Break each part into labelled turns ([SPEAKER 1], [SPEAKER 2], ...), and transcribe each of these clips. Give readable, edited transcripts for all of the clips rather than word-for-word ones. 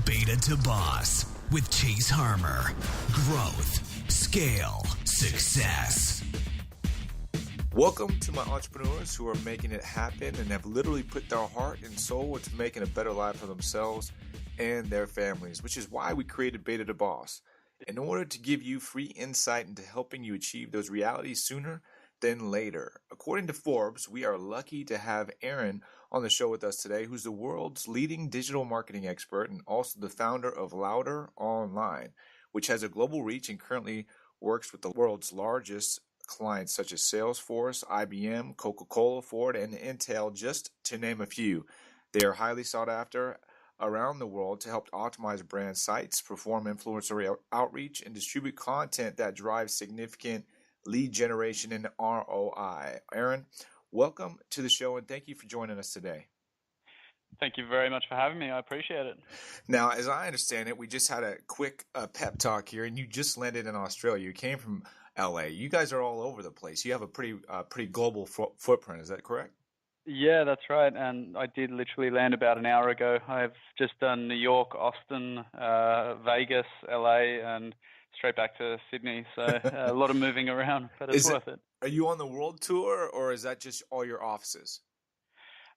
[SPEAKER 1] Beta to Boss with Chase Harmer. Growth, scale, success.
[SPEAKER 2] Welcome to my entrepreneurs who are making it happen and have literally put their heart and soul into making a better life for themselves and their families, which is why we created Beta to Boss. In order to give you free insight into helping you achieve those realities sooner than later. According to Forbes, we are lucky to have Aaron on the show with us today, who's the world's leading digital marketing expert and also the founder of Louder Online, which has a global reach and currently works with the world's largest clients such as Salesforce, IBM, Coca-Cola, Ford, and Intel, just to name a few. They are highly sought after around the world to help optimize brand sites, perform influencer outreach, and distribute content that drives significant lead generation and ROI. Aaron, welcome to the show and thank you for joining us today.
[SPEAKER 3] Thank you very much for having me. I appreciate it.
[SPEAKER 2] Now, as I understand it, we just had a quick pep talk here, and you just landed in Australia. You came from LA. You guys are all over the place. You have a pretty global footprint. Is that correct?
[SPEAKER 3] Yeah, that's right. And I did literally land about an hour ago. I've just done New York, Austin, Vegas, LA, and straight back to Sydney. So a lot of moving around, but it's worth it.
[SPEAKER 2] Are you on the world tour, or is that just all your offices?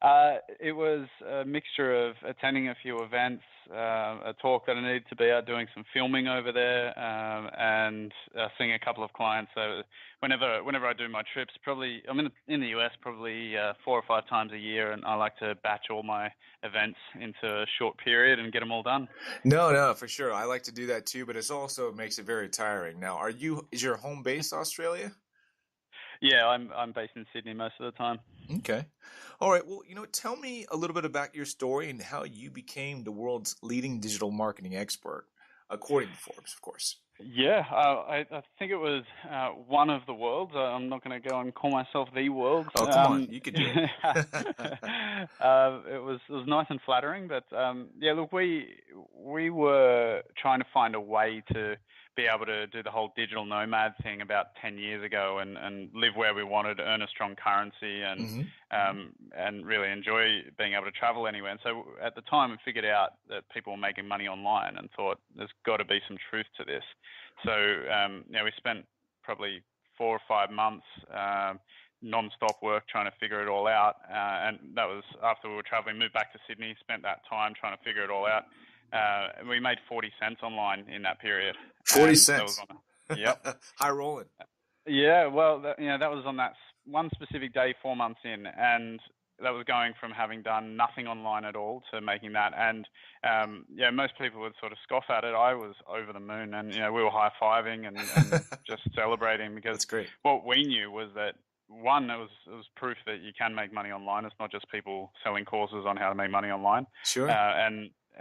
[SPEAKER 3] It was a mixture of attending a few events, a talk that I needed to be at, doing some filming over there, and seeing a couple of clients. So whenever I do my trips, probably I'm in the US probably 4 or 5 times a year, and I like to batch all my events into a short period and get them all done.
[SPEAKER 2] No, for sure. I like to do that too, but it also makes it very tiring. Now, is your home base Australia?
[SPEAKER 3] Yeah, I'm based in Sydney most of the time.
[SPEAKER 2] Okay. All right. Well, tell me a little bit about your story and how you became the world's leading digital marketing expert, according to Forbes, of course.
[SPEAKER 3] Yeah, I think it was one of the worlds. I'm not going to go and call myself the world.
[SPEAKER 2] Oh, come on. You could do it.
[SPEAKER 3] It was nice and flattering, but yeah, look, we were trying to find a way to be able to do the whole digital nomad thing about 10 years ago and live where we wanted, earn a strong currency, and really enjoy being able to travel anywhere. And so at the time, I figured out that people were making money online and thought there's got to be some truth to this. So we spent probably 4 or 5 months non-stop work trying to figure it all out. And that was after we were traveling, moved back to Sydney, spent that time trying to figure it all out. We made 40 cents online in that period.
[SPEAKER 2] 40 cents?
[SPEAKER 3] Yep.
[SPEAKER 2] High rolling.
[SPEAKER 3] Yeah, well, that was on that one specific day 4 months in, and that was going from having done nothing online at all to making that. And most people would sort of scoff at it. I was over the moon, and we were high-fiving and just celebrating because
[SPEAKER 2] That's great.
[SPEAKER 3] What we knew was that, one, it was proof that you can make money online. It's not just people selling courses on how to make money online.
[SPEAKER 2] Sure.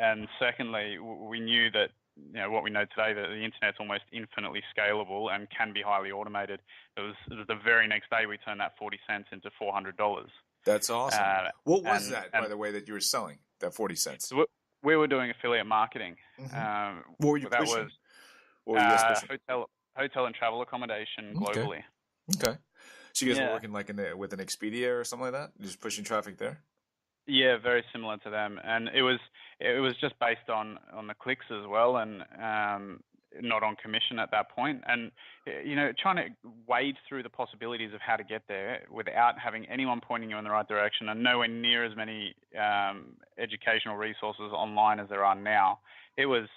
[SPEAKER 3] And secondly, we knew that what we know today, that the internet's almost infinitely scalable and can be highly automated. It was the very next day we turned that 40 cents into $400.
[SPEAKER 2] That's awesome. What was that, by the way, that you were selling, that 40 cents?
[SPEAKER 3] We were doing affiliate marketing.
[SPEAKER 2] Mm-hmm. What were you pushing?
[SPEAKER 3] What were you guys pushing? Hotel and travel accommodation globally.
[SPEAKER 2] Okay. So you guys were working like with an Expedia or something like that? Just pushing traffic there?
[SPEAKER 3] Yeah, very similar to them, and it was just based on the clicks as well, and not on commission at that point. And trying to wade through the possibilities of how to get there without having anyone pointing you in the right direction, and nowhere near as many educational resources online as there are now. It was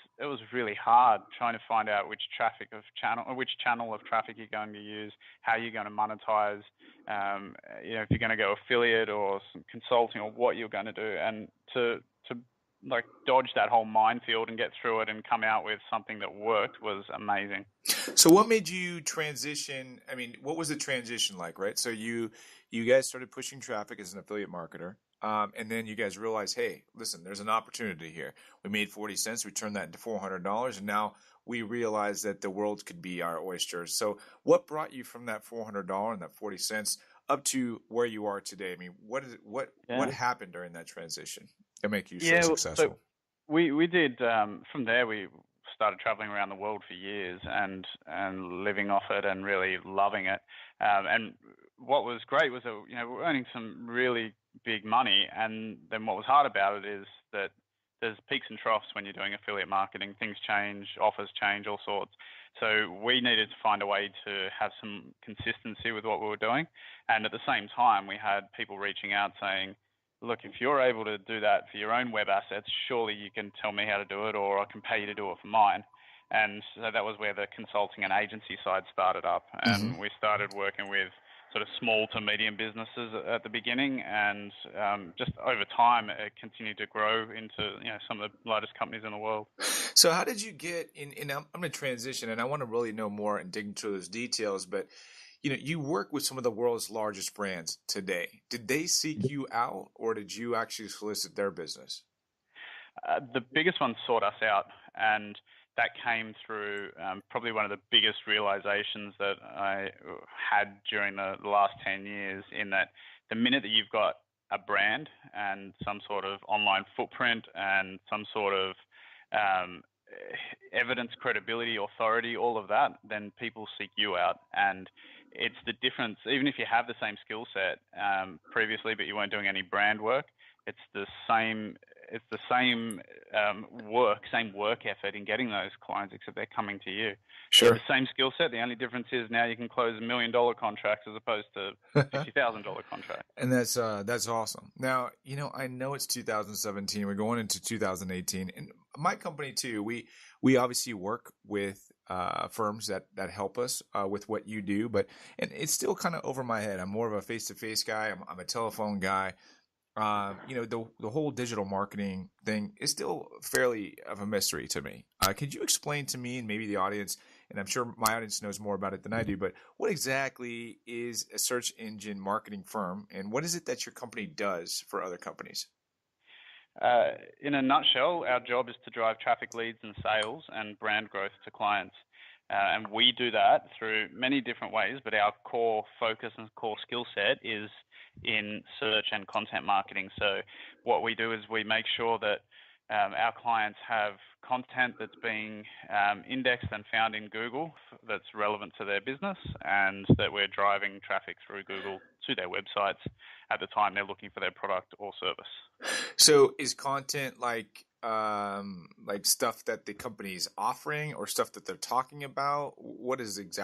[SPEAKER 3] really hard trying to find out which channel of traffic you're going to use, how you're going to monetize, if you're going to go affiliate or some consulting or what you're going to do, and to like dodge that whole minefield and get through it and come out with something that worked was amazing.
[SPEAKER 2] So what made you transition? I mean, what was the transition like, right? So you guys started pushing traffic as an affiliate marketer. And then you guys realize, hey, listen, there's an opportunity here. We made 40 cents. We turned that into $400. And now we realize that the world could be our oyster. So what brought you from that $400 and that 40 cents up to where you are today? I mean, what happened during that transition to make you so successful?
[SPEAKER 3] So we did, from there, we started traveling around the world for years and living off it and really loving it. And what was great was that, we're earning some really big money. And then what was hard about it is that there's peaks and troughs when you're doing affiliate marketing. Things change, offers change, all sorts. So we needed to find a way to have some consistency with what we were doing. And at the same time, we had people reaching out saying, look, if you're able to do that for your own web assets, surely you can tell me how to do it, or I can pay you to do it for mine. And so that was where the consulting and agency side started up. And we started working with sort of small to medium businesses at the beginning, and just over time it continued to grow into some of the largest companies in the world.
[SPEAKER 2] So how did you get in? And I'm going to transition, and I want to really know more and dig into those details. But you work with some of the world's largest brands today. Did they seek you out, or did you actually solicit their business?
[SPEAKER 3] The biggest ones sought us out, and that came through probably one of the biggest realizations that I had during the last 10 years, in that the minute that you've got a brand and some sort of online footprint and some sort of evidence, credibility, authority, all of that, then people seek you out. And it's the difference, even if you have the same skill set previously, but you weren't doing any brand work, it's the same work effort in getting those clients, except they're coming to you.
[SPEAKER 2] Sure.
[SPEAKER 3] The same skill set. The only difference is now you can close $1 million contracts as opposed to $50,000 contracts.
[SPEAKER 2] And that's awesome. Now, I know it's 2017. We're going into 2018, and my company too. We obviously work with firms that help us with what you do, and it's still kind of over my head. I'm more of a face-to-face guy. I'm a telephone guy. The whole digital marketing thing is still fairly of a mystery to me. Could you explain to me and maybe the audience, and I'm sure my audience knows more about it than I do, but what exactly is a search engine marketing firm, and what is it that your company does for other companies?
[SPEAKER 3] In a nutshell, our job is to drive traffic, leads, and sales and brand growth to clients. And we do that through many different ways, but our core focus and core skill set is in search and content marketing. So what we do is we make sure that our clients have content that's being indexed and found in Google that's relevant to their business, and that we're driving traffic through Google to their websites at the time they're looking for their product or service. So
[SPEAKER 2] is content like stuff that the company is offering, or stuff that they're talking about? What is it?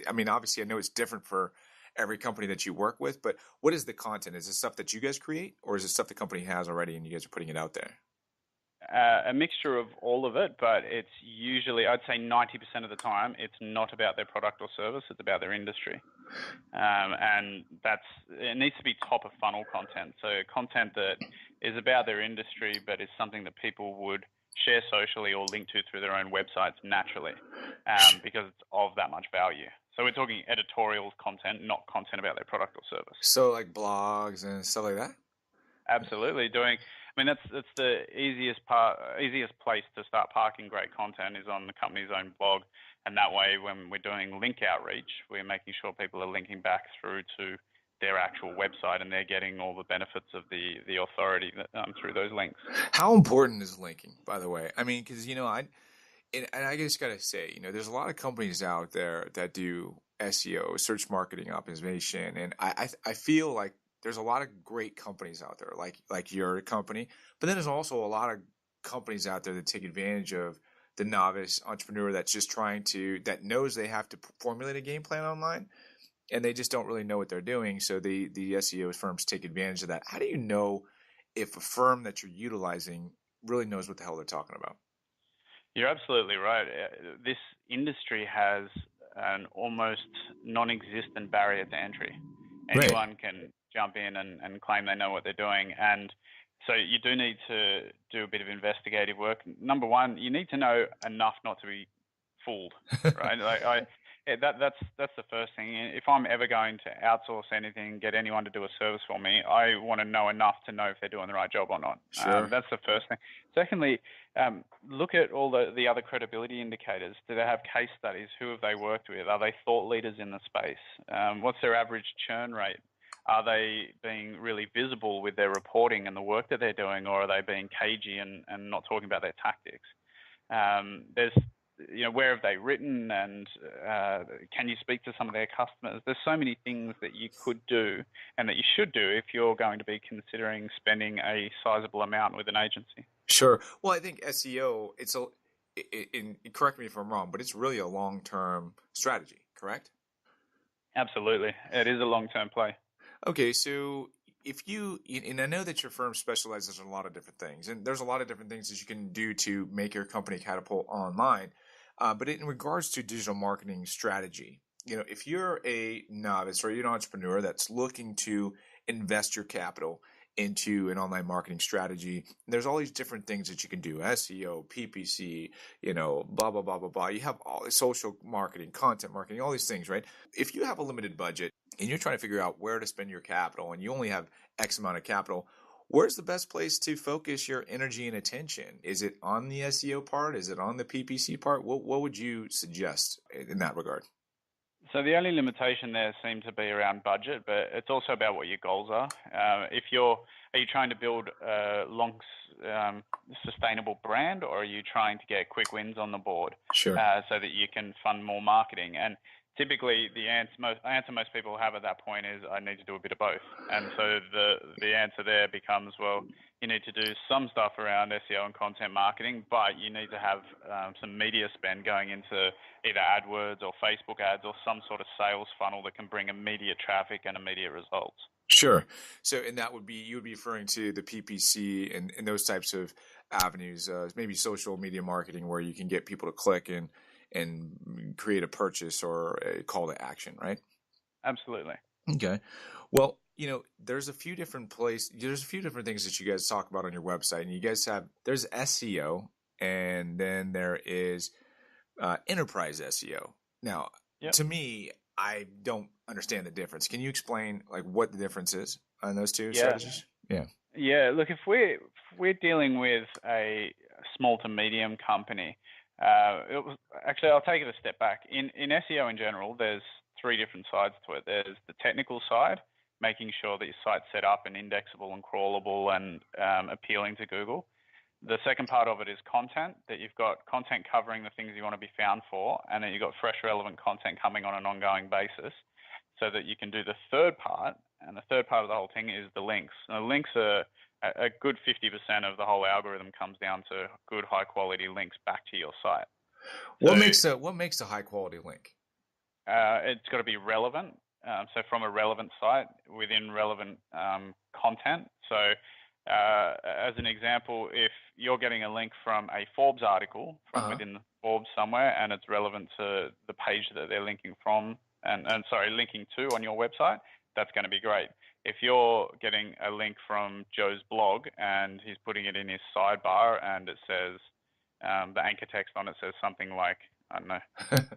[SPEAKER 2] I mean, obviously I know it's different for every company that you work with, but what is the content? Is it stuff that you guys create, or is it stuff the company has already and you guys are putting it out there?
[SPEAKER 3] A mixture of all of it, but it's usually, I'd say 90% of the time, it's not about their product or service, it's about their industry. And it needs to be top of funnel content. So content that is about their industry, but is something that people would share socially or link to through their own websites naturally, because it's of that much value. So we're talking editorial content, not content about their product or service.
[SPEAKER 2] So like blogs and stuff like that?
[SPEAKER 3] Absolutely. That's the easiest place to start parking great content is on the company's own blog. And that way, when we're doing link outreach, we're making sure people are linking back through to their actual website, and they're getting all the benefits of the authority through those links.
[SPEAKER 2] How important is linking, by the way? I mean, because, I just got to say, there's a lot of companies out there that do SEO, search marketing optimization, and I feel like there's a lot of great companies out there, like your company, but then there's also a lot of companies out there that take advantage of the novice entrepreneur that's just that knows they have to formulate a game plan online, and they just don't really know what they're doing. So the SEO firms take advantage of that. How do you know if a firm that you're utilizing really knows what the hell they're talking about?
[SPEAKER 3] You're absolutely right. This industry has an almost non-existent barrier to entry. Anyone can jump in and claim they know what they're doing. And so you do need to do a bit of investigative work. Number one, you need to know enough not to be fooled, right? That's the first thing. If I'm ever going to outsource anything, get anyone to do a service for me, I want to know enough to know if they're doing the right job or not.
[SPEAKER 2] Sure.
[SPEAKER 3] That's the first thing. Secondly, look at all the other credibility indicators. Do they have case studies? Who have they worked with? Are they thought leaders in the space? What's their average churn rate? Are they being really visible with their reporting and the work that they're doing, or are they being cagey and not talking about their tactics? There's where have they written, and can you speak to some of their customers? There's so many things that you could do and that you should do if you're going to be considering spending a sizable amount with an agency.
[SPEAKER 2] Sure. Well, I think SEO, correct me if I'm wrong, but it's really a long-term strategy, correct?
[SPEAKER 3] Absolutely. It is a long-term play.
[SPEAKER 2] Okay, so and I know that your firm specializes in a lot of different things, and there's a lot of different things that you can do to make your company catapult online. But in regards to digital marketing strategy, if you're a novice or you're an entrepreneur that's looking to invest your capital into an online marketing strategy, there's all these different things that you can do: SEO, PPC, blah, blah, blah, blah, blah. You have all social marketing, content marketing, all these things, right? If you have a limited budget and you're trying to figure out where to spend your capital and you only have X amount of capital, where's the best place to focus your energy and attention? Is it on the SEO part? Is it on the PPC part? What would you suggest in that regard?
[SPEAKER 3] So the only limitation there seems to be around budget, but it's also about what your goals are. Are you trying to build a long, sustainable brand, or are you trying to get quick wins on the board?
[SPEAKER 2] Sure.
[SPEAKER 3] So that you can fund more marketing? And typically, the answer most people have at that point is, I need to do a bit of both. And so the answer there becomes, well, you need to do some stuff around SEO and content marketing, but you need to have some media spend going into either AdWords or Facebook ads or some sort of sales funnel that can bring immediate traffic and immediate results.
[SPEAKER 2] Sure. So, and you would be referring to the PPC and those types of avenues, maybe social media marketing, where you can get people to click and create a purchase or a call to action, right?
[SPEAKER 3] Absolutely.
[SPEAKER 2] Okay. Well, there's a few different things that you guys talk about on your website, and you guys there's SEO, and then there is enterprise SEO. Now,
[SPEAKER 3] Yep.
[SPEAKER 2] To me, I don't understand the difference. Can you explain what the difference is on those two strategies?
[SPEAKER 3] Yeah. Look, if we're dealing with a small to medium company, actually, I'll take it a step back. In SEO in general, there's three different sides to it. There's the technical side, making sure that your site's set up and indexable and crawlable and appealing to Google. The second part of it is content, that you've got content covering the things you want to be found for, and then you've got fresh, relevant content coming on an ongoing basis, so that you can do the third part. And the third part of the whole thing is the links. Now, links are a good 50% of the whole algorithm comes down to good, high-quality links back to your site.
[SPEAKER 2] What makes a high-quality link?
[SPEAKER 3] It's got to be relevant. So from a relevant site within relevant content. So as an example, if you're getting a link from a Forbes article from within Forbes somewhere, and it's relevant to the page that they're linking from, linking to on your website, that's going to be great. If you're getting a link from Joe's blog and he's putting it in his sidebar and it says, the anchor text on it says something like, I don't know,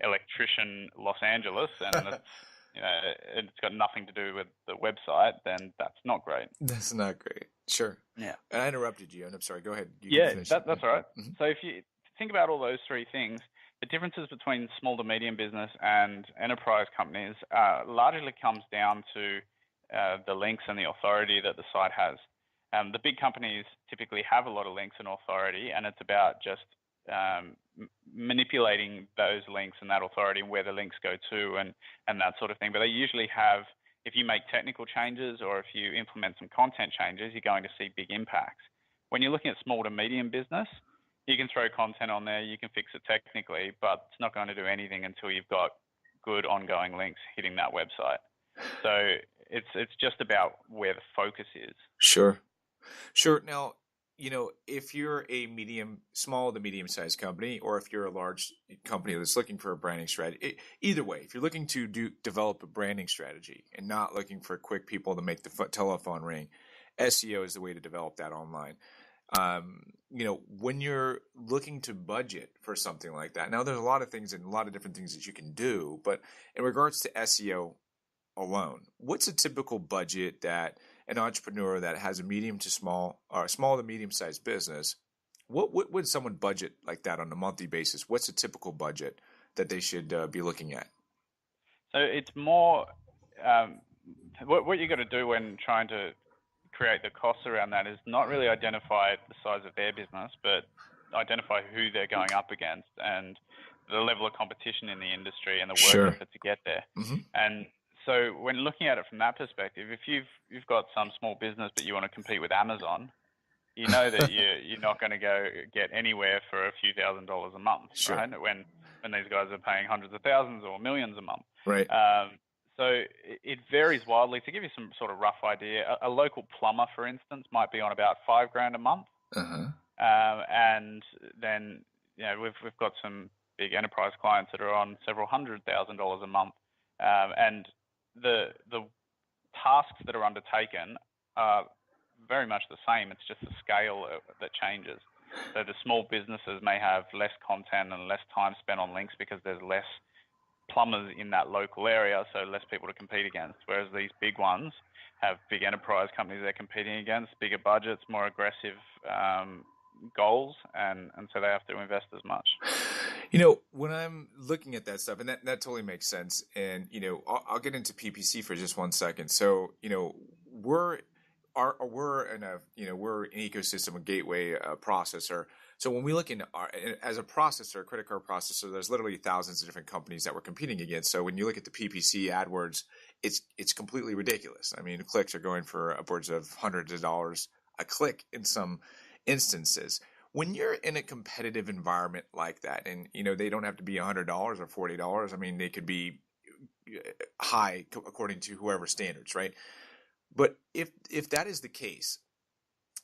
[SPEAKER 3] electrician Los Angeles, and it's, it's got nothing to do with the website, then that's not great.
[SPEAKER 2] That's not great. Sure.
[SPEAKER 3] Yeah.
[SPEAKER 2] And I interrupted you, and I'm sorry. Go ahead.
[SPEAKER 3] That's all right. Mm-hmm. So if you think about all those three things, the differences between small to medium business and enterprise companies largely comes down to the links and the authority that the site has. The big companies typically have a lot of links and authority, and it's about just manipulating those links and that authority and where the links go to and that sort of thing. But they usually have, if you make technical changes or if you implement some content changes, you're going to see big impacts. When you're looking at small to medium business, you can throw content on there, you can fix it technically, but it's not going to do anything until you've got good ongoing links hitting that website. So it's just about where the focus is.
[SPEAKER 2] Sure. Now, if you're a small to medium-sized company, or if you're a large company that's looking for a branding strategy, either way, if you're looking to develop a branding strategy and not looking for quick people to make the telephone ring, SEO is the way to develop that online. When you're looking to budget for something like that, now there's a lot of things and a lot of different things that you can do, but in regards to SEO alone, what's a typical budget that an entrepreneur that has a medium to small or small to medium-sized business, what would someone budget like that on a monthly basis? What's a typical budget that they should be looking at?
[SPEAKER 3] So it's more what you got to do when trying to create the costs around that is not really identify the size of their business, but identify who they're going up against and the level of competition in the industry and the work
[SPEAKER 2] Sure.
[SPEAKER 3] effort to get there.
[SPEAKER 2] Mm-hmm.
[SPEAKER 3] And so when looking at it from that perspective, if you've got some small business but you want to compete with Amazon, you know that you're not going to go get anywhere for a few $1,000s a month,
[SPEAKER 2] Sure.
[SPEAKER 3] right? When these guys are paying hundreds of thousands or millions a month.
[SPEAKER 2] Right.
[SPEAKER 3] So it varies wildly. To give you some sort of rough idea, a local plumber, for instance, might be on about $5,000 a month.
[SPEAKER 2] Uh-huh.
[SPEAKER 3] And then, we've got some big enterprise clients that are on several $100,000 a month. And the tasks that are undertaken are very much the same. It's just the scale that changes. So the small businesses may have less content and less time spent on links because there's less plumbers in that local area, so less people to compete against. Whereas these big ones have big enterprise companies they're competing against, bigger budgets, more aggressive goals, and so they have to invest as much.
[SPEAKER 2] When I'm looking at that stuff, and that totally makes sense, and I'll get into PPC for just 1 second. So we're in we're an ecosystem, a gateway processor. So when we look in as a processor, a credit card processor, there's literally thousands of different companies that we're competing against. So when you look at the PPC AdWords, it's completely ridiculous. I mean, clicks are going for upwards of hundreds of dollars a click in some instances. When you're in a competitive environment like that, and they don't have to be $100 or $40. I mean, they could be high according to whoever's standards, right? But if that is the case,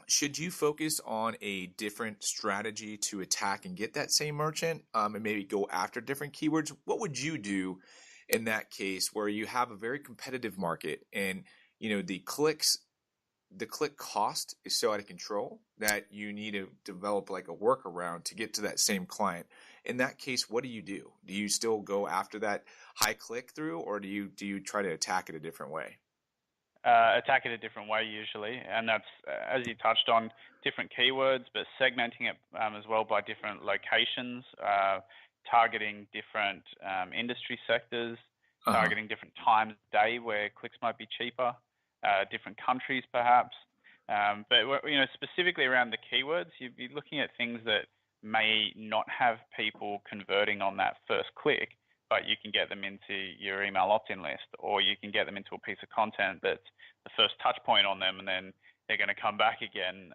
[SPEAKER 2] should you focus on a different strategy to attack and get that same merchant, and maybe go after different keywords? What would you do in that case where you have a very competitive market and the click cost is so out of control that you need to develop like a workaround to get to that same client? In that case, what do you do? Do you still go after that high click through, or do you try to attack it a different way?
[SPEAKER 3] Attack it a different way usually, and that's, as you touched on, different keywords, but segmenting it as well by different locations, targeting different industry sectors, targeting different times of day where clicks might be cheaper, different countries perhaps. But specifically around the keywords, you'd be looking at things that may not have people converting on that first click, but you can get them into your email opt-in list, or you can get them into a piece of content that's the first touch point on them, and then they're going to come back again,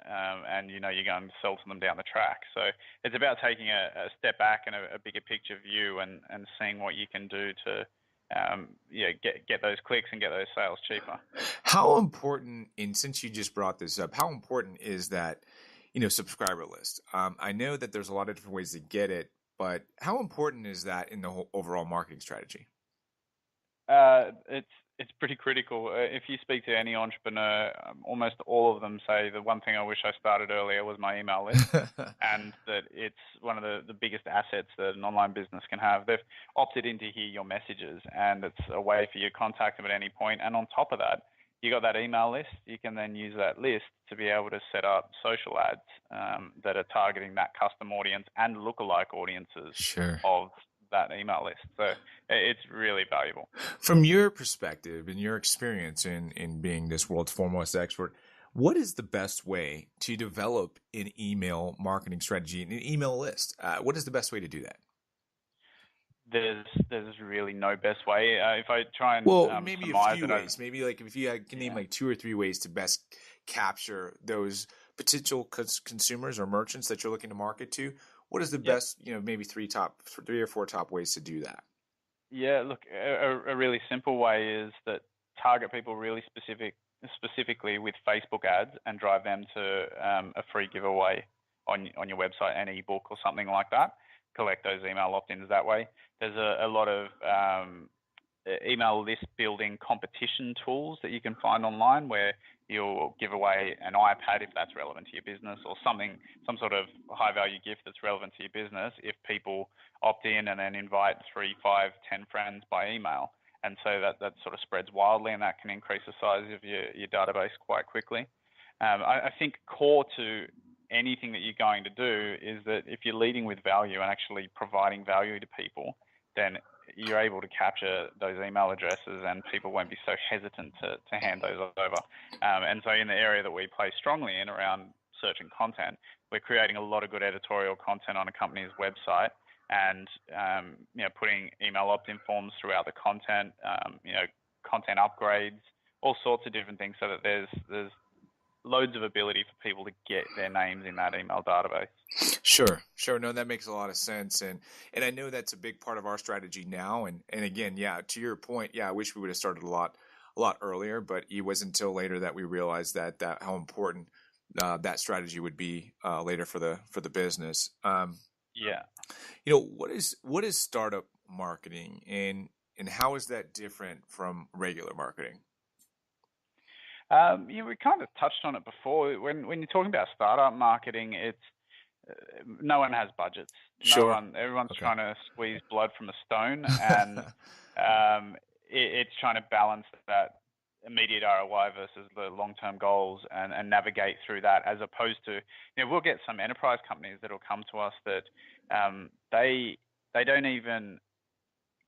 [SPEAKER 3] and you're going to sell to them down the track. So it's about taking a step back and a bigger picture view and seeing what you can do to get those clicks and get those sales cheaper.
[SPEAKER 2] How important, and since you just brought this up, how important is that subscriber list? I know that there's a lot of different ways to get it, but how important is that in the whole overall marketing strategy?
[SPEAKER 3] It's pretty critical. If you speak to any entrepreneur, almost all of them say the one thing I wish I started earlier was my email list, and that it's one of the biggest assets that an online business can have. They've opted in to hear your messages, and it's a way for you to contact them at any point. And on top of that, you got that email list. You can then use that list to be able to set up social ads that are targeting that custom audience and lookalike audiences of that email list. So it's really valuable.
[SPEAKER 2] From your perspective and your experience in being this world's foremost expert, what is the best way to develop an email marketing strategy and an email list? What is the best way to do that?
[SPEAKER 3] There's really no best way. If I try and
[SPEAKER 2] maybe a few ways. Maybe like if you can name like 2 or 3 ways to best capture those potential consumers or merchants that you're looking to market to. What is the best, maybe 3 or 4 top ways to do that?
[SPEAKER 3] Yeah, look, a really simple way is that target people really specifically with Facebook ads and drive them to a free giveaway on your website, an ebook or something like that. Collect those email opt-ins that way. There's a lot of email list building competition tools that you can find online where you'll give away an iPad if that's relevant to your business, or some sort of high value gift that's relevant to your business if people opt in and then invite 3, 5, 10 friends by email. And so that sort of spreads wildly, and that can increase the size of your database quite quickly. I think core to anything that you're going to do is that if you're leading with value and actually providing value to people, then you're able to capture those email addresses and people won't be so hesitant to hand those over. And so in the area that we play strongly in around search and content, we're creating a lot of good editorial content on a company's website, and putting email opt-in forms throughout the content, content upgrades, all sorts of different things, so that there's loads of ability for people to get their names in that email database.
[SPEAKER 2] Sure. No, that makes a lot of sense, and I know that's a big part of our strategy now. And again, yeah, to your point, yeah, I wish we would have started a lot earlier, but it wasn't until later that we realized that how important that strategy would be later for the business.
[SPEAKER 3] Yeah.
[SPEAKER 2] What is startup marketing, and how is that different from regular marketing?
[SPEAKER 3] We kind of touched on it before. When you're talking about startup marketing, it's no one has budgets.
[SPEAKER 2] Sure.
[SPEAKER 3] Everyone's trying to squeeze blood from a stone, and it's trying to balance that immediate ROI versus the long-term goals, and navigate through that, as opposed to, we'll get some enterprise companies that will come to us that they don't even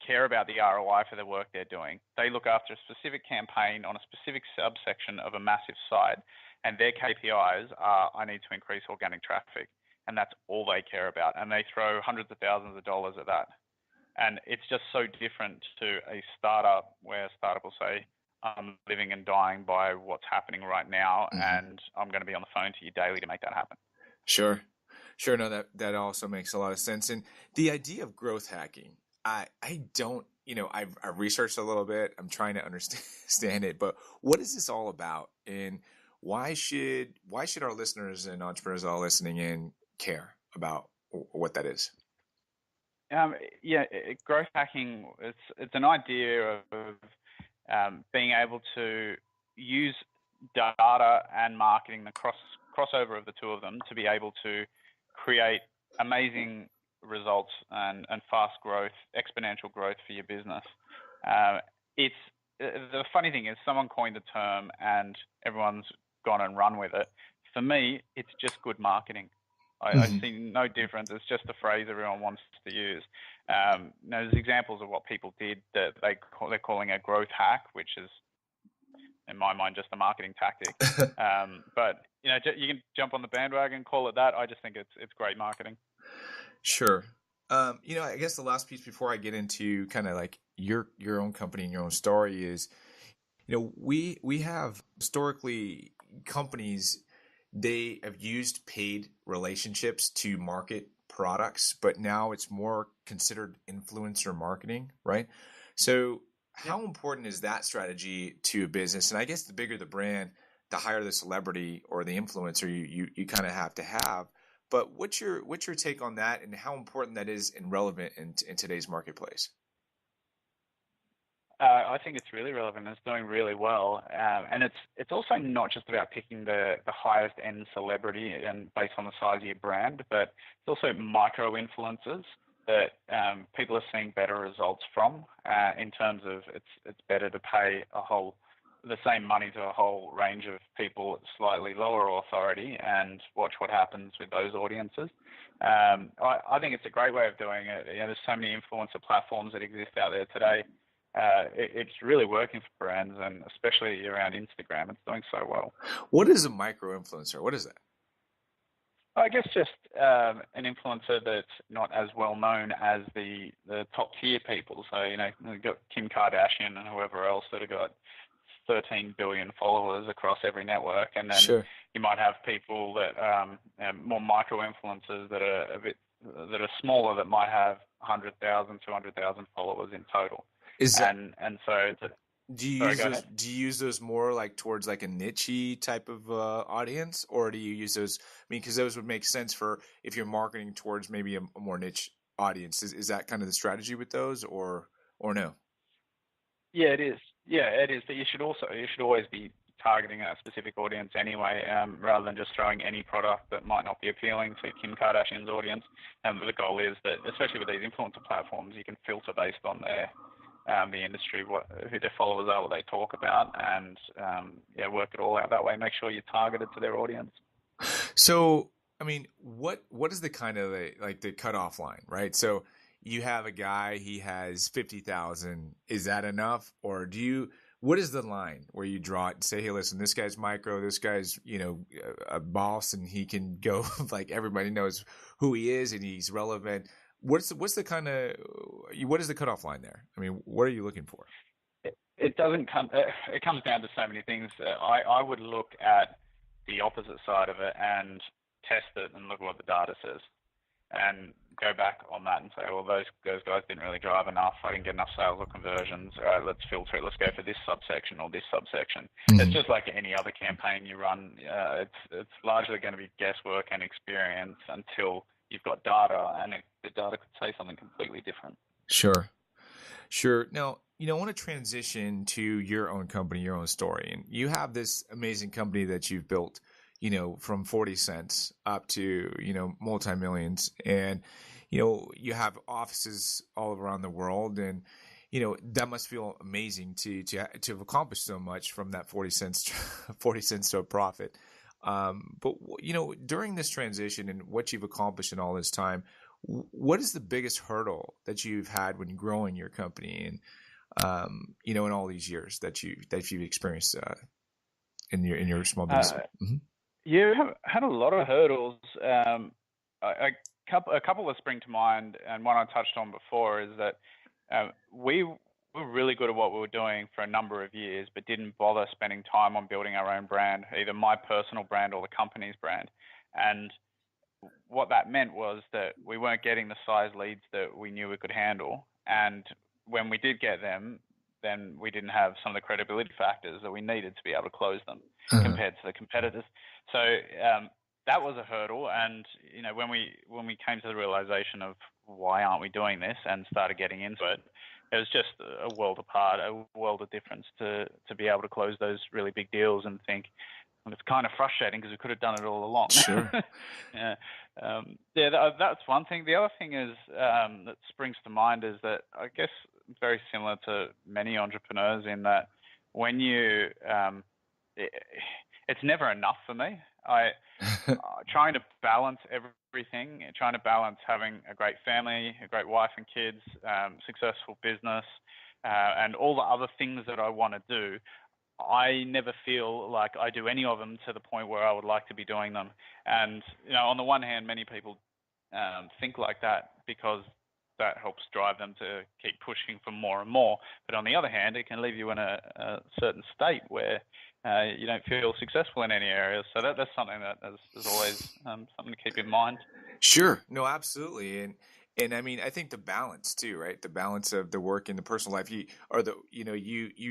[SPEAKER 3] care about the ROI for the work they're doing. They look after a specific campaign on a specific subsection of a massive site, and their KPIs are, I need to increase organic traffic, and that's all they care about. And they throw hundreds of thousands of dollars at that. And it's just so different to a startup, where a startup will say, I'm living and dying by what's happening right now, and I'm going to be on the phone to you daily to make that happen. Sure.
[SPEAKER 2] No, that also makes a lot of sense. And the idea of growth hacking, I don't, I've researched a little bit. I'm trying to understand it, but what is this all about? And why should our listeners and entrepreneurs all listening in care about what that is?
[SPEAKER 3] Growth hacking, it's an idea of being able to use data and marketing, the crossover of the two of them, to be able to create amazing results and fast growth, exponential growth for your business. The funny thing is, someone coined the term and everyone's gone and run with it. For me, it's just good marketing. I see no difference. It's just a phrase everyone wants to use. There's examples of what people did that they're calling a growth hack, which is, in my mind, just a marketing tactic. But you can jump on the bandwagon, call it that. I just think it's great marketing.
[SPEAKER 2] Sure. I guess the last piece before I get into kind of like your own company and your own story is, we have historically companies, they have used paid relationships to market products, but now it's more considered influencer marketing, right? So how important is that strategy to a business? And I guess the bigger the brand, the higher the celebrity or the influencer you kind of have to have. But what's your take on that, and how important that is and relevant in today's marketplace?
[SPEAKER 3] I think it's really relevant. It's doing really well, and it's also not just about picking the highest end celebrity and based on the size of your brand, but it's also micro influencers that people are seeing better results from. In terms of it's better to pay the same money to a whole range of people at slightly lower authority and watch what happens with those audiences. I think it's a great way of doing it. There's so many influencer platforms that exist out there today. It's really working for brands, and especially around Instagram, it's doing so well.
[SPEAKER 2] What is a micro influencer? What is that?
[SPEAKER 3] I guess just an influencer that's not as well known as the top tier people. So, you've got Kim Kardashian and whoever else that have got 13 billion followers across every network. And then you might have people that more micro influencers that are smaller, that might have 100,000, 200,000 followers in total.
[SPEAKER 2] Do you use those more like towards like a niche-y type of audience, or do you use those? Because those would make sense for if you're marketing towards maybe a more niche audience. Is that kind of the strategy with those, or no?
[SPEAKER 3] Yeah, it is. But you should always be targeting a specific audience anyway, rather than just throwing any product that might not be appealing to Kim Kardashian's audience. The goal is that, especially with these influencer platforms, you can filter based on the industry, who their followers are, what they talk about, and work it all out that way. Make sure you're targeted to their audience.
[SPEAKER 2] So, what is the kind of the cutoff line, right? So you have a guy, he has 50,000. Is that enough, or what is the line where you draw it and say, hey, listen, this guy's micro, this guy's, a boss, and he can go like everybody knows who he is and he's relevant. What's the kind of, what is the cutoff line there? I mean, what are you looking for?
[SPEAKER 3] It doesn't come. It comes down to so many things. I would look at the opposite side of it and test it and look at what the data says, and go back on that and say, well, those guys didn't really drive enough. I didn't get enough sales or conversions. All right, let's filter it. Let's go for this subsection or this subsection. Mm-hmm. It's just like any other campaign you run. It's largely going to be guesswork and experience until you've got data, and the data could say something completely different.
[SPEAKER 2] Sure. Now, I want to transition to your own company, your own story. And you have this amazing company that you've built, from 40 cents up to, multi-millions. And, you have offices all around the world. And, that must feel amazing to have accomplished so much from that 40 cents to a profit. But, during this transition and what you've accomplished in all this time, what is the biggest hurdle that you've had when growing your company and, in all these years that you've experienced in your small business? Mm-hmm.
[SPEAKER 3] You have had a lot of hurdles. A couple that spring to mind, and one I touched on before, is that we were really good at what we were doing for a number of years, but didn't bother spending time on building our own brand, either my personal brand or the company's brand. And what that meant was that we weren't getting the size leads that we knew we could handle. And when we did get them, then we didn't have some of the credibility factors that we needed to be able to close them compared to the competitors. So that was a hurdle. And, when we came to the realization of why aren't we doing this and started getting into it, it was just a world apart, a world of difference to be able to close those really big deals and think, well, it's kind of frustrating because we could have done it all along.
[SPEAKER 2] Sure.
[SPEAKER 3] That's one thing. The other thing is that springs to mind is that I guess very similar to many entrepreneurs in that when you, it's never enough for me. Trying to balance everything, trying to balance having a great family, a great wife and kids, successful business, and all the other things that I want to do. I never feel like I do any of them to the point where I would like to be doing them. And, on the one hand, many people think like that because that helps drive them to keep pushing for more and more. But on the other hand, it can leave you in a certain state where you don't feel successful in any areas. So that's something that is always something to keep in mind.
[SPEAKER 2] Sure. No, absolutely. And I mean, I think the balance too, right? The balance of the work and the personal life. You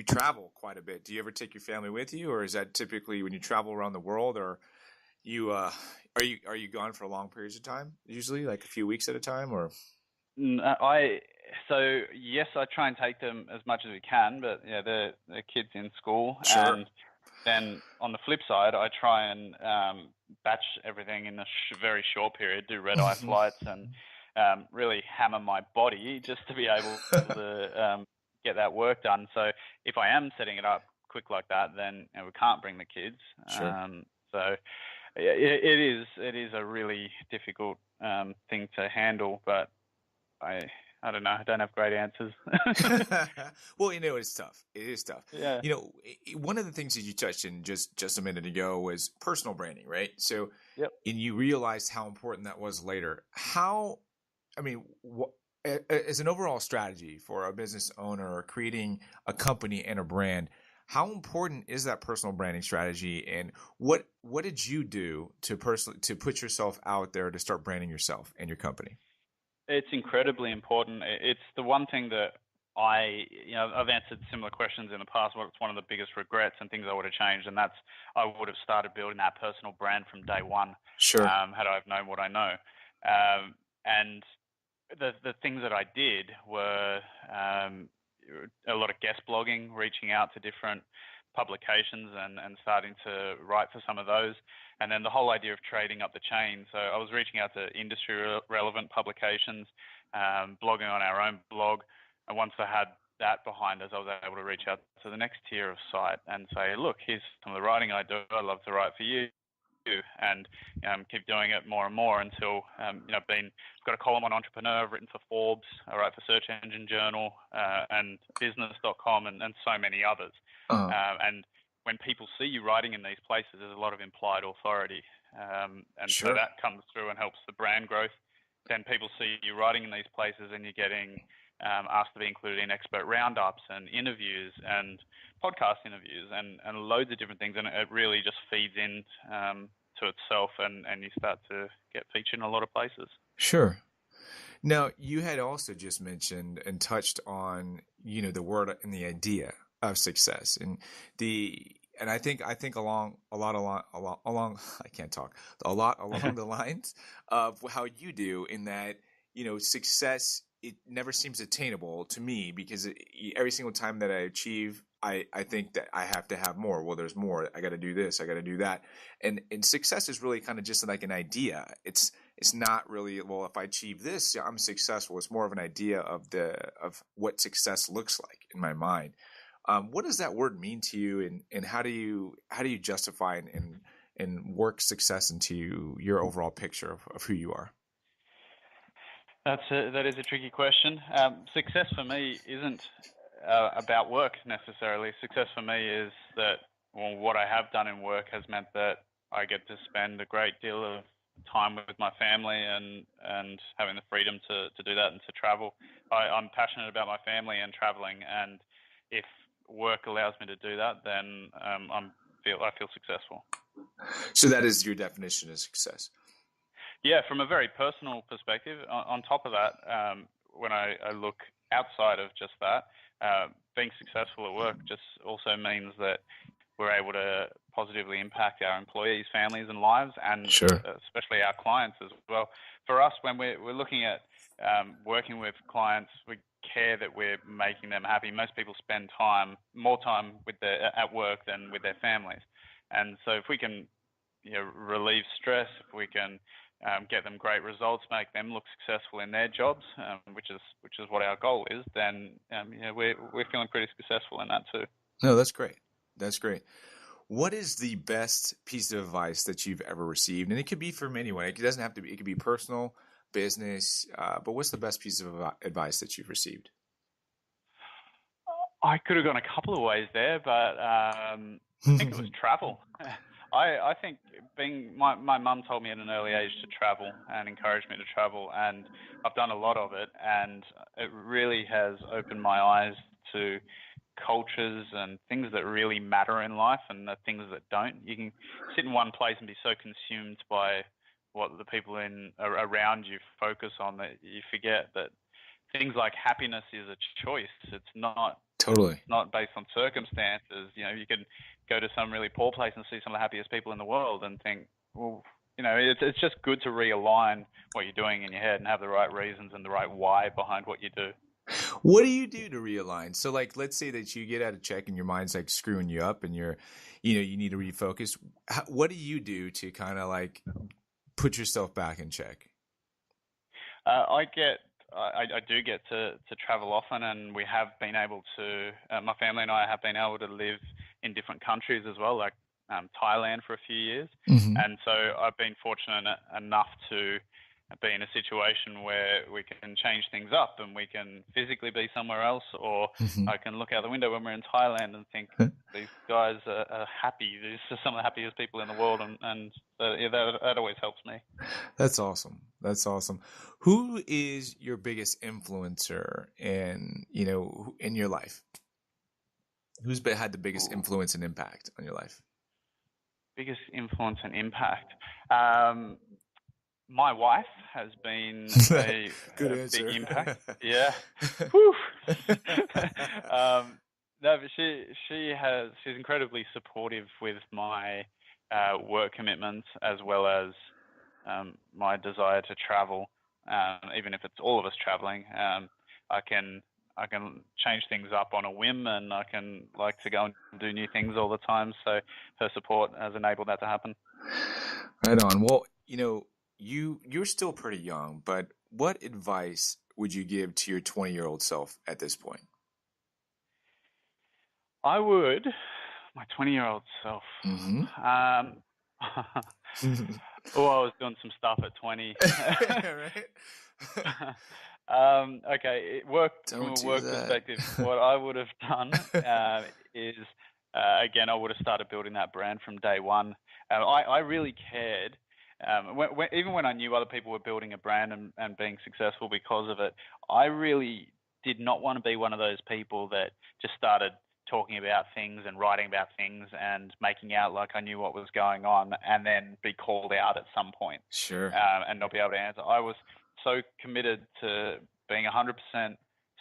[SPEAKER 2] travel quite a bit. Do you ever take your family with you, or is that typically when you travel around the world, or are you gone for long periods of time? Usually, like a few weeks at a time, or?
[SPEAKER 3] So yes, I try and take them as much as we can, but they're kids in school,
[SPEAKER 2] sure.
[SPEAKER 3] And then on the flip side, I try and batch everything in a very short period, do red-eye flights, and really hammer my body just to be able to get that work done. So if I am setting it up quick like that, then we can't bring the kids.
[SPEAKER 2] Sure.
[SPEAKER 3] So it is a really difficult thing to handle, but I don't know. I don't have great answers.
[SPEAKER 2] Well, it's tough. It is tough.
[SPEAKER 3] Yeah.
[SPEAKER 2] One of the things that you touched on just a minute ago was personal branding, right? So,
[SPEAKER 3] yep.
[SPEAKER 2] And you realized how important that was later. As an overall strategy for a business owner or creating a company and a brand, how important is that personal branding strategy? And what did you do to put yourself out there to start branding yourself and your company?
[SPEAKER 3] It's incredibly important. It's the one thing that I've answered similar questions in the past. What's one of the biggest regrets and things I would have changed, and that's I would have started building that personal brand from day one.
[SPEAKER 2] Sure.
[SPEAKER 3] Had I have known what I know, and the things that I did were a lot of guest blogging, reaching out to different publications and starting to write for some of those. And then the whole idea of trading up the chain. So I was reaching out to industry relevant publications, blogging on our own blog. And once I had that behind us, I was able to reach out to the next tier of site and say, look, here's some of the writing I do. I'd love to write for you. And keep doing it more and more until I've got a column on Entrepreneur, I've written for Forbes, I write for Search Engine Journal and Business.com and so many others. And when people see you writing in these places, there's a lot of implied authority. And so
[SPEAKER 2] Sure.
[SPEAKER 3] that comes through and helps the brand growth. Then people see you writing in these places and you're getting asked to be included in expert roundups and interviews and podcast interviews and loads of different things. And it really just feeds in to itself and you start to get featured in a lot of places.
[SPEAKER 2] Sure. Now, you had also just mentioned and touched on, the word and the idea of success, and I think along I can't talk, a lot along the lines of how you do, in that, success, it never seems attainable to me, because every single time that I achieve, I think that I have to have more. Well, there's more. I got to do this. I got to do that. And success is really kind of just like an idea. It's not really, well, if I achieve this, I'm successful. It's more of an idea of what success looks like in my mind. What does that word mean to you, and how do you justify and work success into your overall picture of who you are?
[SPEAKER 3] That is a tricky question. Success for me isn't about work necessarily. Success for me is that, well, what I have done in work has meant that I get to spend a great deal of time with my family and having the freedom to do that and to travel. I'm passionate about my family and traveling, and if work allows me to do that, then I feel successful.
[SPEAKER 2] So that is your definition of success?
[SPEAKER 3] Yeah, from a very personal perspective. On top of that, when I look outside of just that, being successful at work just also means that we're able to positively impact our employees' families and lives, and
[SPEAKER 2] Sure.
[SPEAKER 3] Especially our clients as well. For us, when we're looking at working with clients, we care that we're making them happy. Most people spend more time at work than with their families, and so if we can relieve stress, if we can get them great results, make them look successful in their jobs, which is what our goal is, then we're feeling pretty successful in that too.
[SPEAKER 2] No, that's great. That's great. What is the best piece of advice that you've ever received? And it could be from anyone. It doesn't have to be. It could be personal, business. But what's the best piece of advice that you've received?
[SPEAKER 3] I could have gone a couple of ways there, but I think it was travel. I think my mum told me at an early age to travel and encouraged me to travel, and I've done a lot of it, and it really has opened my eyes to cultures and things that really matter in life and the things that don't. You can sit in one place and be so consumed by what the people around you focus on that you forget that things like happiness is a choice. It's not
[SPEAKER 2] Totally
[SPEAKER 3] not based on circumstances. You can go to some really poor place and see some of the happiest people in the world and think, well, it's just good to realign what you're doing in your head and have the right reasons and the right why behind what you do.
[SPEAKER 2] What do you do to realign? So, like, let's say that you get out of check and your mind's like screwing you up, and you need to refocus. What do you do to kind of like put yourself back in check?
[SPEAKER 3] I do get to travel often, and we have been able to. My family and I have been able to live in different countries as well, like Thailand for a few years, and so I've been fortunate enough to be in a situation where we can change things up and we can physically be somewhere else, or I can look out the window when we're in Thailand and think these guys are happy. These are some of the happiest people in the world, and that always helps me.
[SPEAKER 2] That's awesome. That's awesome. Who is your biggest influencer in your life? Who's had the biggest influence and impact on your life?
[SPEAKER 3] Biggest influence and impact. My wife has been a big impact. Yeah. No, but she's incredibly supportive with my work commitments, as well as my desire to travel. Even if it's all of us traveling, I can change things up on a whim, and I can like to go and do new things all the time. So her support has enabled that to happen.
[SPEAKER 2] Right on. Well, you're still pretty young, but what advice would you give to your 20-year-old self at this point?
[SPEAKER 3] I would, my 20-year-old self. I was doing some stuff at 20. Okay, from a work perspective, what I would have done is again, I would have started building that brand from day one. I really cared. Even when I knew other people were building a brand and being successful because of it, I really did not want to be one of those people that just started talking about things and writing about things and making out like I knew what was going on and then be called out at some point.
[SPEAKER 2] Sure.
[SPEAKER 3] And not be able to answer. I was so committed to being 100%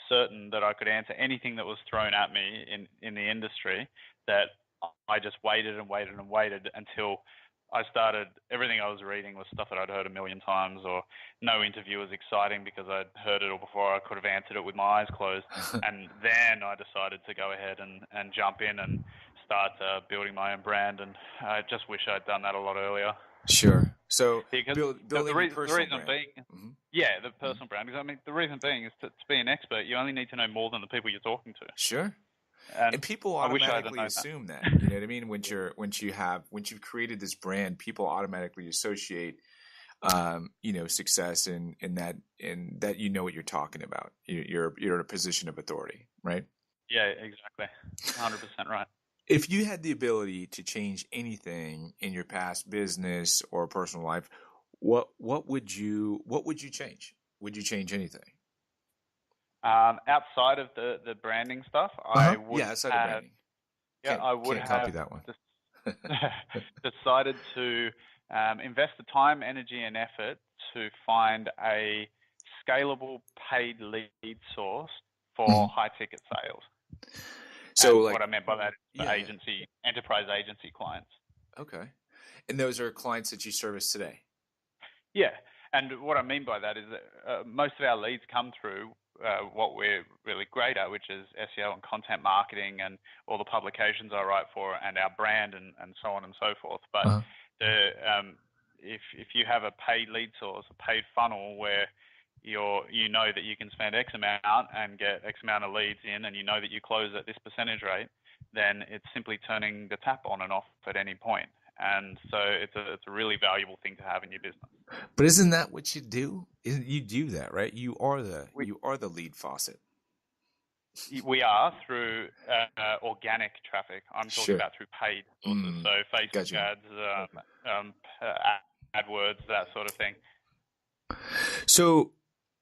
[SPEAKER 3] certain that I could answer anything that was thrown at me in the industry that I just waited and waited and waited until I started, everything I was reading was stuff that I'd heard a million times, or no interview was exciting because I'd heard it all before. I could have answered it with my eyes closed. And then I decided to go ahead and jump in and start building my own brand. And I just wish I'd done that a lot earlier.
[SPEAKER 2] Sure. So
[SPEAKER 3] because
[SPEAKER 2] building
[SPEAKER 3] the reason
[SPEAKER 2] brand.
[SPEAKER 3] being, the personal brand. Because I mean, the reason being is to be an expert, you only need to know more than the people you're talking to.
[SPEAKER 2] Sure. And people automatically assume that. You know what I mean? Once you've created this brand, people automatically associate, success in that you know what you're talking about. You're in a position of authority, right?
[SPEAKER 3] Yeah, exactly. 100% right.
[SPEAKER 2] If you had the ability to change anything in your past business or personal life, what would you change? Would you change anything?
[SPEAKER 3] Outside of the branding stuff, I would
[SPEAKER 2] outside of branding.
[SPEAKER 3] I would
[SPEAKER 2] can't
[SPEAKER 3] have
[SPEAKER 2] copy that one.
[SPEAKER 3] decided to invest the time, energy, and effort to find a scalable paid lead source for high ticket sales. So, what I meant by that is for enterprise agency clients. Okay,
[SPEAKER 2] and those are clients that you service today.
[SPEAKER 3] Yeah, and what I mean by that is that most of our leads come through what we're really great at, which is SEO and content marketing and all the publications I write for and our brand and so on and so forth. But if you have a paid lead source, a paid funnel where you know that you can spend X amount and get X amount of leads in, and you know that you close at this percentage rate, then it's simply turning the tap on and off at any point. And so it's a really valuable thing to have in your business.
[SPEAKER 2] But isn't that what you do? You do that, right? You are the lead faucet.
[SPEAKER 3] We are through organic traffic. I'm talking about through paid sources, so Facebook ads, AdWords, that sort of thing.
[SPEAKER 2] So,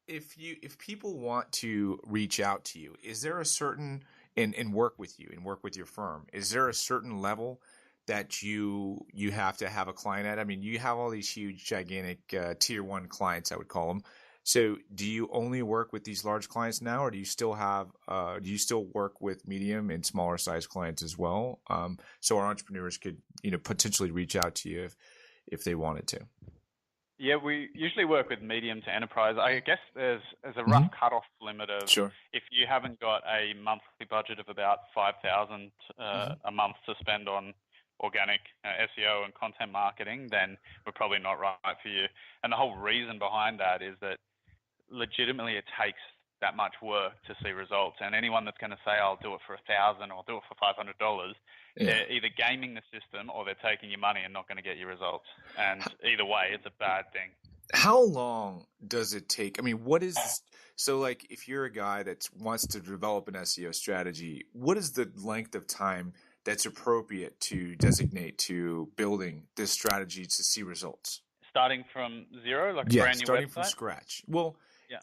[SPEAKER 2] if people want to reach out to you, is there a certain and work with you and work with your firm? Is there a certain level that you have to have a client at? I mean, you have all these huge, gigantic tier one clients, I would call them. So do you only work with these large clients now, or do you still work with medium and smaller size clients as well? So our entrepreneurs could, potentially reach out to you if they wanted to.
[SPEAKER 3] Yeah, we usually work with medium to enterprise. I guess there's a rough cutoff limit of if you haven't got a monthly budget of about $5,000 a month to spend on organic SEO and content marketing, then we're probably not right for you. And the whole reason behind that is that legitimately it takes that much work to see results. And anyone that's going to say, I'll do it for $1,000 or I'll do it for $500, they're either gaming the system or they're taking your money and not going to get your results. And either way, it's a bad thing.
[SPEAKER 2] How long does it take? I mean, if you're a guy that wants to develop an SEO strategy, what is the length of time that's appropriate to designate to building this strategy to see results?
[SPEAKER 3] Starting from zero, like a brand new
[SPEAKER 2] starting
[SPEAKER 3] website?
[SPEAKER 2] From scratch. Well,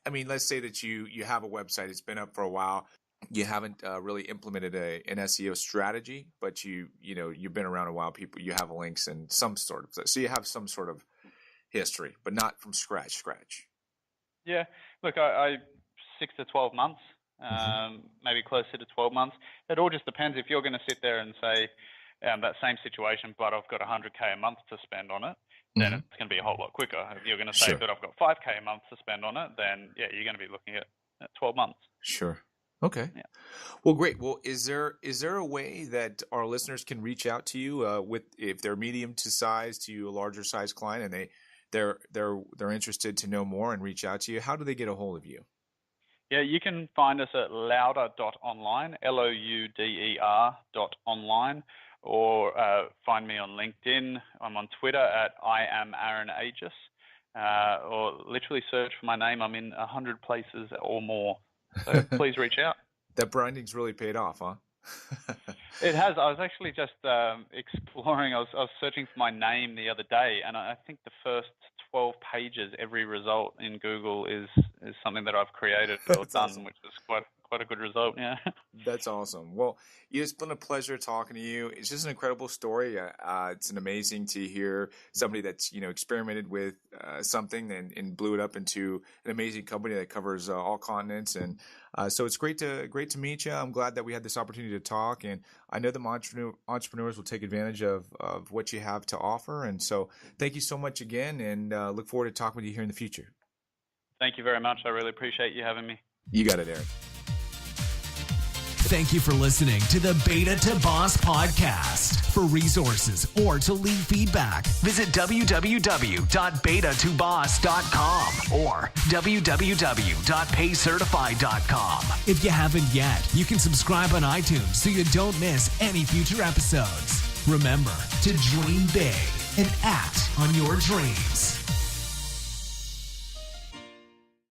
[SPEAKER 2] I mean, let's say that you have a website, it's been up for a while, you haven't really implemented an SEO strategy, but you've been around a while. You have links and some sort of, so you have some sort of history, but not from scratch.
[SPEAKER 3] Yeah, look, I 6 to 12 months. Maybe closer to 12 months. It all just depends. If you're going to sit there and say that same situation, but I've got $100K a month to spend on it, then it's going to be a whole lot quicker. If you're going to say that I've got $5K a month to spend on it, then you're going to be looking at 12 months.
[SPEAKER 2] Sure. Okay. Yeah. Well, great. Well, is there a way that our listeners can reach out to you if they're medium to size to a larger size client and they're interested to know more and reach out to you? How do they get a hold of you?
[SPEAKER 3] Yeah, you can find us at louder.online, louder.online, or find me on LinkedIn. I'm on Twitter at I am Aaron Agius, or literally search for my name. I'm in 100 places or more. So please reach out.
[SPEAKER 2] That branding's really paid off, huh?
[SPEAKER 3] It has. I was actually just exploring. I was searching for my name the other day, and I think the first 12 pages, every result in Google is something that I've created or
[SPEAKER 2] That's
[SPEAKER 3] done,
[SPEAKER 2] awesome.
[SPEAKER 3] which is quite a good result. Yeah.
[SPEAKER 2] That's awesome. Well, it's been a pleasure talking to you. It's just an incredible story. It's an amazing to hear somebody that's experimented with something and blew it up into an amazing company that covers all continents. And so it's great to meet you. I'm glad that we had this opportunity to talk, and I know the entrepreneurs will take advantage of what you have to offer. And so thank you so much again, and look forward to talking with you here in the future.
[SPEAKER 3] Thank you very much. I really appreciate you having me.
[SPEAKER 2] You got it, Aaron.
[SPEAKER 1] Thank you for listening to the Beta to Boss podcast. For resources or to leave feedback, visit www.beta2boss.com or www.paycertified.com. If you haven't yet, you can subscribe on iTunes so you don't miss any future episodes. Remember to dream big and act on your dreams.